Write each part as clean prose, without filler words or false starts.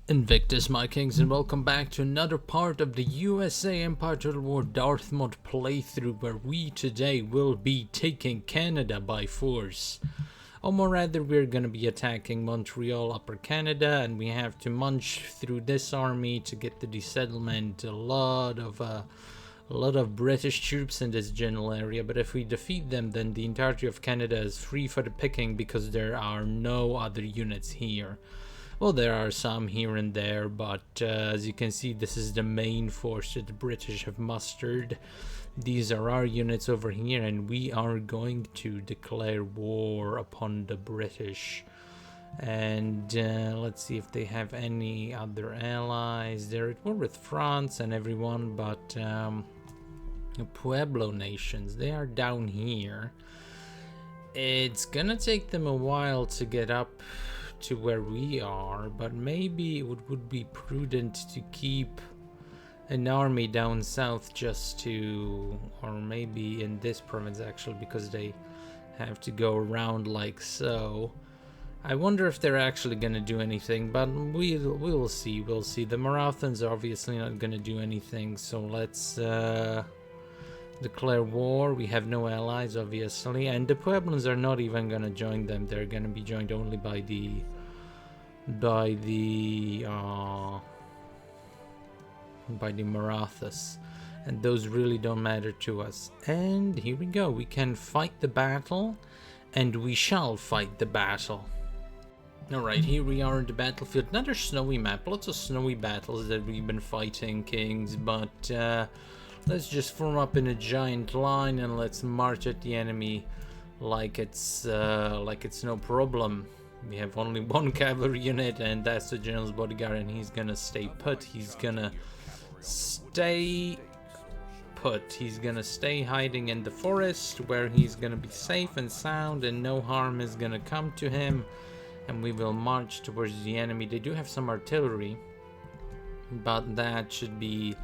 Invictus, my kings, and welcome back to another part of the USA Empire Total War DarthMod playthrough, where we today will be taking Canada by force. Or more rather, we're gonna be attacking Montreal, Upper Canada, and we have to munch through this army to get to the settlement. A lot of British troops in this general area, but if we defeat them, then the entirety of Canada is free for the picking because there are no other units here. Well, there are some here and there, but as you can see, this is the main force that the British have mustered. These are our units over here, and we are going to declare war upon the British. And let's see if they have any other allies. They're at war with France and everyone, but the Pueblo nations, they are down here. It's gonna take them a while to get up to where we are, but maybe it would be prudent to keep an army down south just to, or maybe in this province actually, because they have to go around like so. I wonder if they're actually gonna do anything, but we'll see. We'll see. The Marathons are obviously not gonna do anything, so let's declare war. We have no allies, obviously, and the Pueblans are not even gonna join them. They're gonna be joined only by the Marathas, and those really don't matter to us. And here we go. We can fight the battle, and we shall fight the battle. Alright, here we are in the battlefield. Another snowy map. Lots of snowy battles that we've been fighting, kings, but let's just form up in a giant line and let's march at the enemy like it's no problem. We have only one cavalry unit, and that's the general's bodyguard, and he's gonna stay put. He's gonna stay put. He's gonna stay hiding in the forest where he's gonna be safe and sound, and no harm is gonna come to him. And we will march towards the enemy. They do have some artillery, but that should be,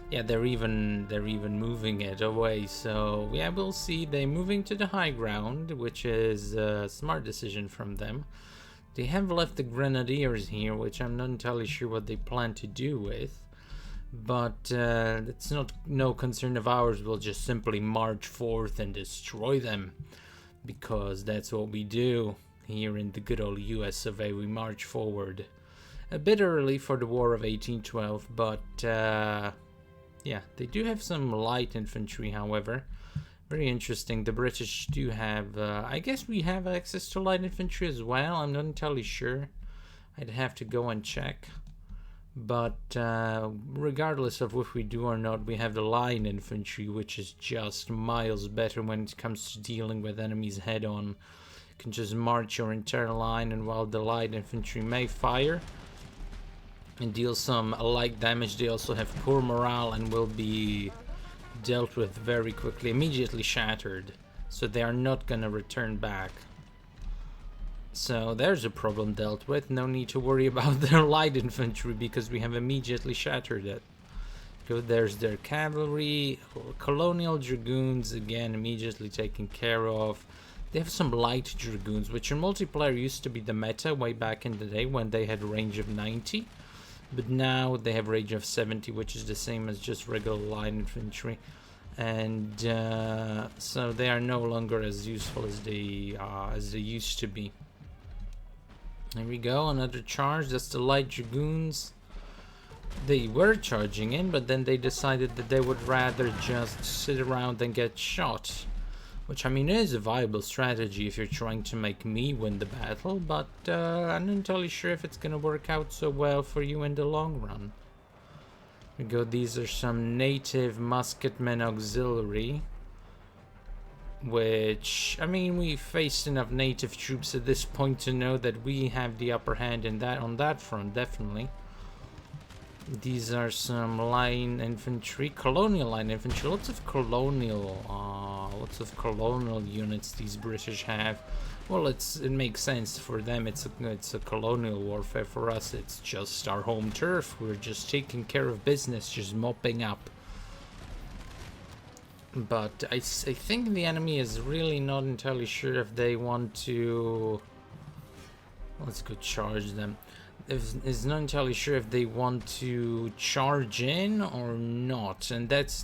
yeah, they're even moving it away. So yeah, we'll see. They're moving to the high ground, which is a smart decision from them. They have left the grenadiers here, which I'm not entirely sure what they plan to do with, but it's no concern of ours. We'll just simply march forth and destroy them, because that's what we do here in the good old US of A. We march forward. A bit early for the War of 1812, but yeah, they do have some light infantry, however. Very interesting. The British do have, I guess we have access to light infantry as well. I'm not entirely sure. I'd have to go and check. But regardless of if we do or not, we have the line infantry, which is just miles better when it comes to dealing with enemies head on. You can just march your entire line, and while the light infantry may fire and deal some light damage, they also have poor morale and will be dealt with very quickly, immediately shattered, so they are not gonna return back. So there's a problem dealt with. No need to worry about their light infantry, because we have immediately shattered it. There's their cavalry. Colonial dragoons, again, immediately taken care of. They have some light dragoons, which in multiplayer used to be the meta way back in the day when they had a range of 90. But now they have range of 70, which is the same as just regular line infantry. And so they are no longer as useful as they used to be. There we go, another charge. That's the light dragoons. They were charging in, but then they decided that they would rather just sit around and get shot. Which, I mean, is a viable strategy if you're trying to make me win the battle, but I'm not entirely sure if it's gonna work out so well for you in the long run. Here we go, these are some native musketmen auxiliary, which, I mean, we've faced enough native troops at this point to know that we have the upper hand in that, on that front, definitely. These are some line infantry, colonial line infantry, lots of colonial units these British have. Well, it makes sense for them. It's a colonial warfare. For us, it's just our home turf. We're just taking care of business, just mopping up. But I think the enemy is really not entirely sure if they want to. Let's go charge them. is not entirely sure if they want to charge in or not, and that's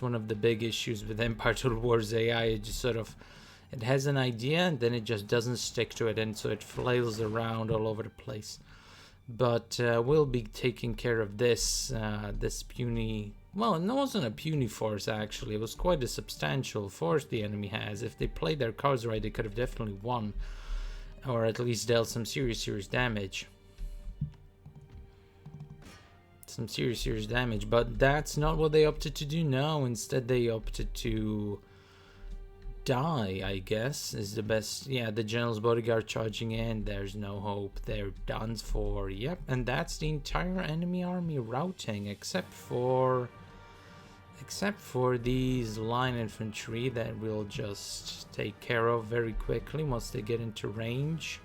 one of the big issues with Empire Total War's AI. It just sort of, it has an idea and then it just doesn't stick to it, and so it flails around all over the place. But we'll be taking care of this this puny, well, it wasn't a puny force actually, it was quite a substantial force the enemy has. If they played their cards right, they could have definitely won, or at least dealt some serious damage. Some serious damage, but that's not what they opted to do. No, instead they opted to die, I guess, is the best. Yeah, the general's bodyguard charging in, there's no hope, they're done for. Yep, and that's the entire enemy army routing, except for these line infantry that we'll just take care of very quickly once they get into range.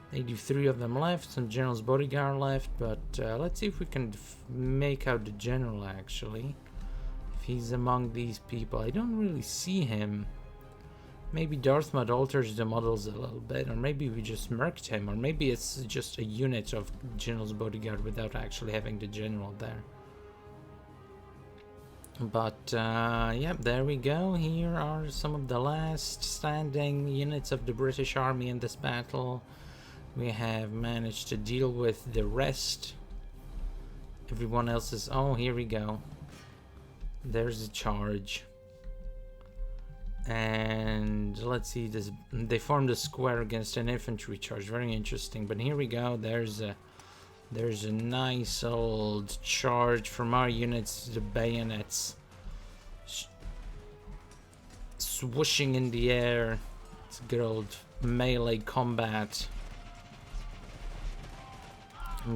They do 3 of them left, some general's bodyguard left, but let's see if we can make out the general actually, if he's among these people. I don't really see him. Maybe DarthMod alters the models a little bit, or maybe we just murked him, or maybe it's just a unit of general's bodyguard without actually having the general there. But yeah, there we go. Here are some of the last standing units of the British Army in this battle. We have managed to deal with the rest. Everyone else is... oh, here we go. There's a charge. And let's see this. They formed a square against an infantry charge. Very interesting. But here we go. There's a nice old charge from our units to the bayonets. Swooshing in the air. It's good old melee combat.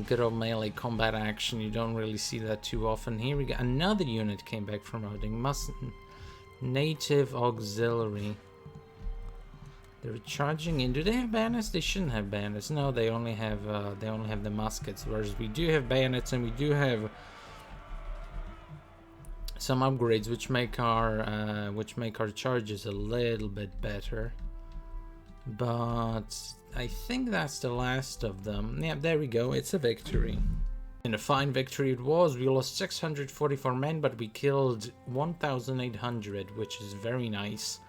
Good old melee combat action. You don't really see that too often. Here we go. Another unit came back from routing. Native auxiliary. They're charging in. Do they have bayonets? They shouldn't have bayonets. No, they only have the muskets. Whereas we do have bayonets, and we do have some upgrades which make our charges a little bit better. But I think that's the last of them. Yeah, there we go. It's a victory. And a fine victory it was. We lost 644 men, but we killed 1,800, which is very nice.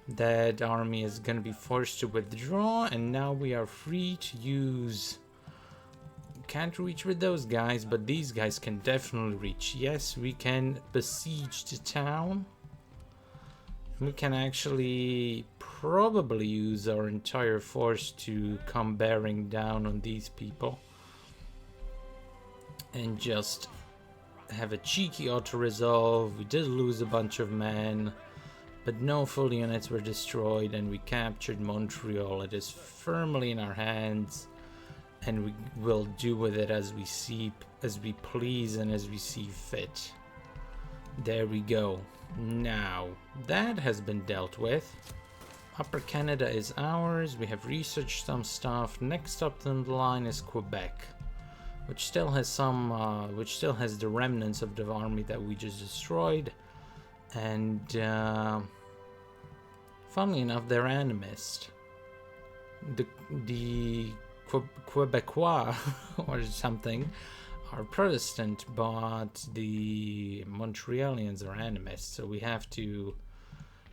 That army is going to be forced to withdraw, and now we are free to use... Can't reach with those guys, but these guys can definitely reach. Yes, we can besiege the town. We can actually probably use our entire force to come bearing down on these people. And just have a cheeky auto-resolve. We did lose a bunch of men, but no full units were destroyed, and we captured Montreal. It is firmly in our hands, and we will do with it as we please and as we see fit. There we go. Now, that has been dealt with. Upper Canada is ours. We have researched some stuff. Next up on the line is Quebec, which still has the remnants of the army that we just destroyed, and funnily enough, they're animist. The Quebecois or something are Protestant, but the Montrealians are animists, so we have to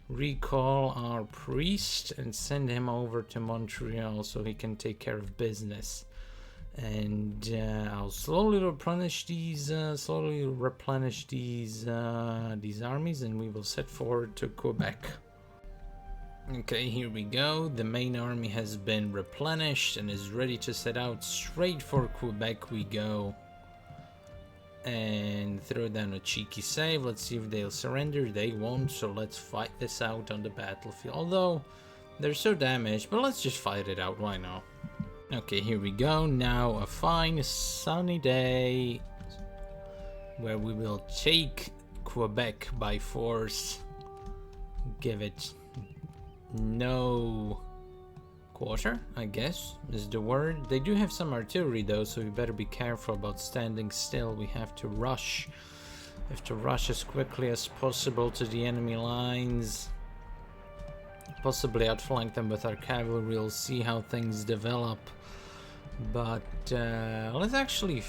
recall our priest and send him over to Montreal so he can take care of business. And I'll slowly replenish these armies, and we will set forward to Quebec. Okay, here we go. The main army has been replenished and is ready to set out. Straight for Quebec we go. And throw down a cheeky save. Let's see if they'll surrender. They won't, so let's fight this out on the battlefield. Although, they're so damaged, but let's just fight it out, why not? Okay, here we go. Now a fine sunny day where we will take Quebec by force. Give it no quarter, I guess is the word. They do have some artillery though, so we better be careful about standing still. We have to rush. We have to rush as quickly as possible to the enemy lines. Possibly outflank them with our cavalry. We'll see how things develop. But let's actually...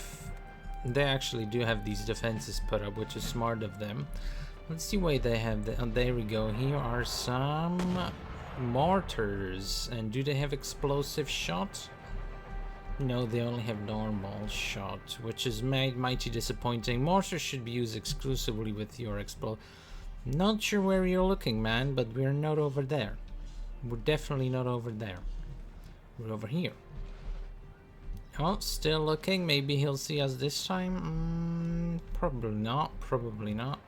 they actually do have these defenses put up, which is smart of them. Let's see why they have the... oh, there we go. Here are some mortars. And do they have explosive shot? No, they only have normal shot, which is mighty disappointing. Mortars should be used exclusively with your Not sure where you're looking, man, but we're not over there. We're definitely not over there. We're over here. Oh, still looking. Maybe he'll see us this time. Probably not. Probably not.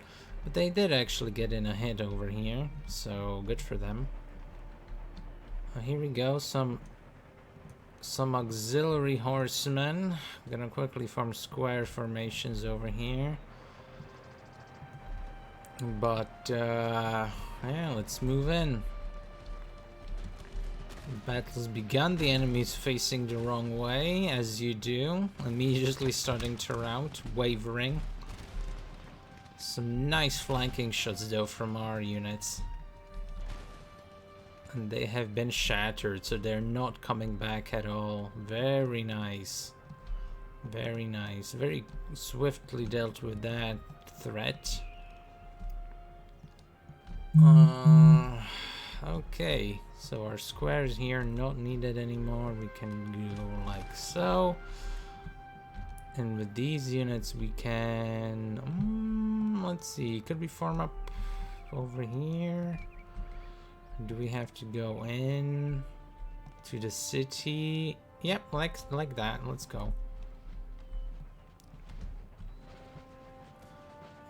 But they did actually get in ahead over here, so good for them. Here we go. Some auxiliary horsemen. I'm gonna quickly form square formations over here. But yeah, let's move in. Battle's begun. The enemy's facing the wrong way, as you do. Immediately starting to rout, wavering. Some nice flanking shots though from our units. And they have been shattered, so they're not coming back at all. Very nice. Very nice. Very swiftly dealt with that threat. Okay, so our squares here not needed anymore. We can go like so. And with these units we can... let's see, could we form up over here? Do we have to go in to the city? Yep, like that. Let's go.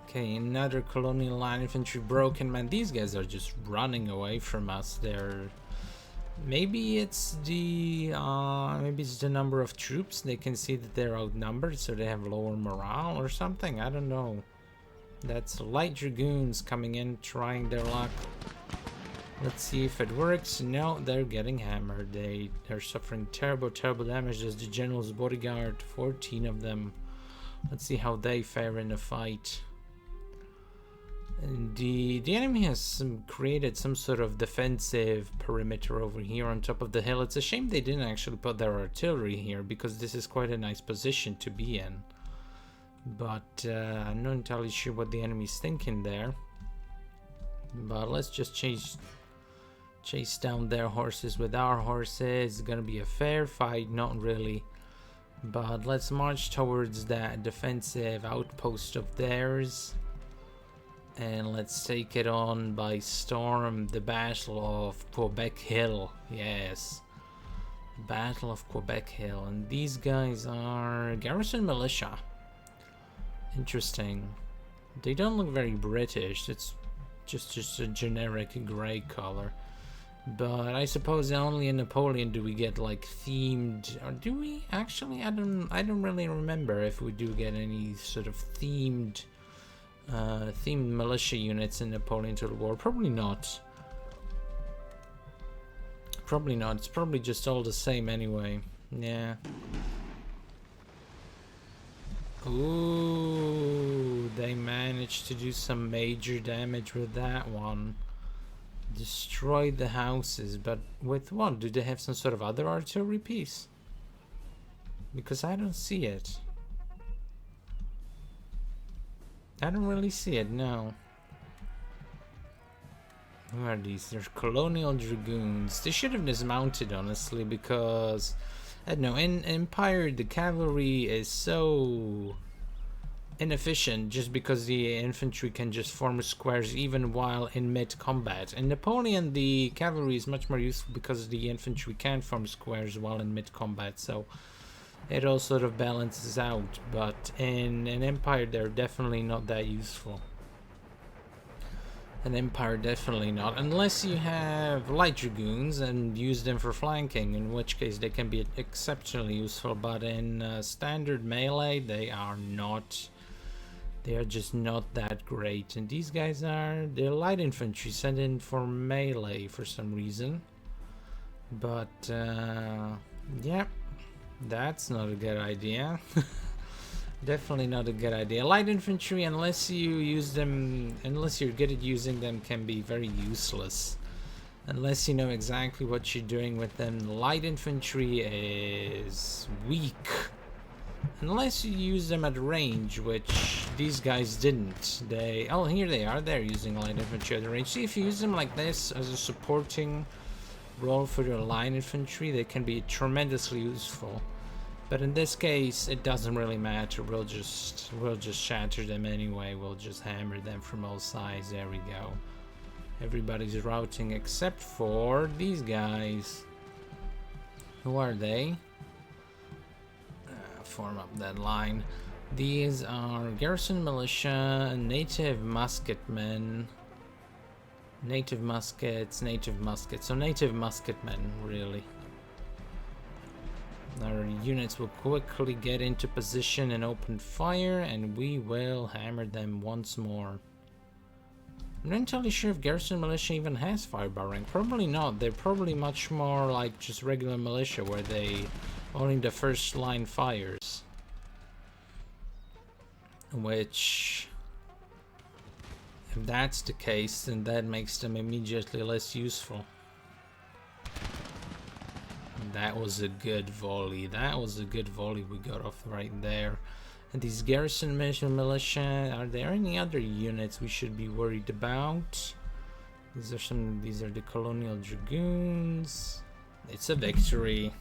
Okay, another colonial line infantry broken. Man, these guys are just running away from us. They're... maybe it's the number of troops. They can see that they're outnumbered, so they have lower morale or something. I don't know. That's light dragoons coming in, trying their luck. Let's see if it works. No, they're getting hammered. They're suffering terrible damage. There's the general's bodyguard, 14 of them. Let's see how they fare in the fight. And the enemy has created some sort of defensive perimeter over here on top of the hill. It's a shame they didn't actually put their artillery here, because this is quite a nice position to be in. But I'm not entirely sure what the enemy's thinking there. But let's just chase down their horses with our horses. It's gonna be a fair fight, not really. But let's march towards that defensive outpost of theirs. And let's take it on by storm. The Battle of Quebec Hill. Yes. Battle of Quebec Hill. And these guys are garrison militia. Interesting. They don't look very British. It's just a generic grey color. But I suppose only in Napoleon do we get like themed, or do we actually? I don't really remember if we do get any sort of themed militia units in Napoleon Total War. Probably not. Probably not. It's probably just all the same anyway. Yeah. Ooh, they managed to do some major damage with that one. Destroyed the houses, but with what? Do they have some sort of other artillery piece? Because I don't see it. I don't really see it, no. Who are these? They're colonial dragoons. They should have dismounted, honestly, because I don't know, in Empire the cavalry is so inefficient just because the infantry can just form squares even while in mid-combat. In Napoleon the cavalry is much more useful because the infantry can form squares while in mid-combat, so it all sort of balances out. But in Empire they're definitely not that useful. In Empire definitely not, unless you have light dragoons and use them for flanking, in which case they can be exceptionally useful. But in standard melee they are not. They are just not that great. And these guys they're light infantry sent in for melee for some reason. But yeah, that's not a good idea. Definitely not a good idea. Light infantry, unless you use them, unless you're good at using them, can be very useless. Unless you know exactly what you're doing with them. Light infantry is weak. Unless you use them at range, which these guys didn't. Oh, here they are. They're using light infantry at range. See, if you use them like this as a supporting role for your line infantry, they can be tremendously useful. But in this case, it doesn't really matter. We'll just shatter them anyway. We'll just hammer them from all sides. There we go. Everybody's routing except for these guys. Who are they? Form up that line. These are garrison militia, native musketmen, native muskets. So native musketmen, really. Our units will quickly get into position and open fire, and we will hammer them once more. I'm not entirely sure if garrison militia even has firepower rank. Probably not. They're probably much more like just regular militia, where they only the first line fires. Which, if that's the case, then that makes them immediately less useful. That was a good volley. That was a good volley we got off right there. And these garrison militia, are there any other units we should be worried about? These are the colonial dragoons. It's a victory.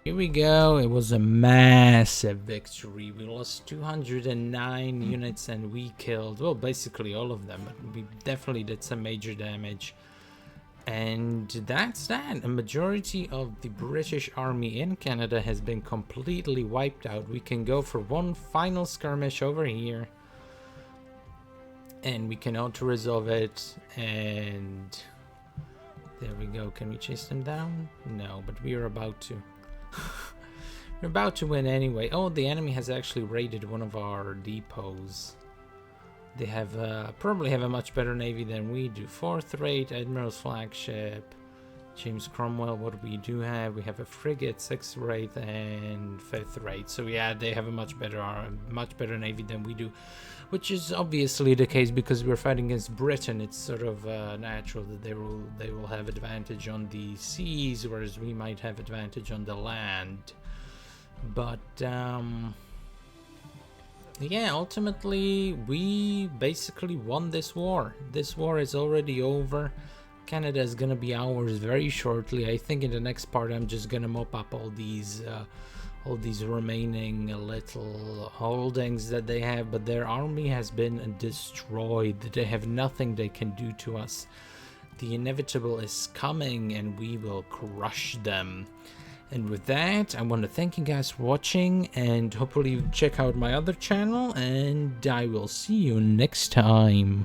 Here we go. It was a massive victory. We lost 209 units and we killed, well, basically all of them, but we definitely did some major damage. And that's that. A majority of the British army in Canada has been completely wiped out. We can go for one final skirmish over here. And we can auto-resolve it. And there we go. Can we chase them down? No, but we are about to. We're about to win anyway. Oh, the enemy has actually raided one of our depots. They have probably have a much better navy than we do. 4th rate, Admiral's flagship, James Cromwell. What we do have, we have a frigate, 6th rate and 5th rate. So yeah, they have a much better navy than we do, which is obviously the case because we're fighting against Britain. It's sort of natural that they will have advantage on the seas, whereas we might have advantage on the land. But yeah, ultimately we basically won this war. This war is already over. Canada is gonna be ours very shortly. I think in the next part I'm just gonna mop up all these remaining little holdings that they have, but their army has been destroyed. They have nothing they can do to us. The inevitable is coming and we will crush them. And with that, I want to thank you guys for watching, and hopefully check out my other channel, and I will see you next time.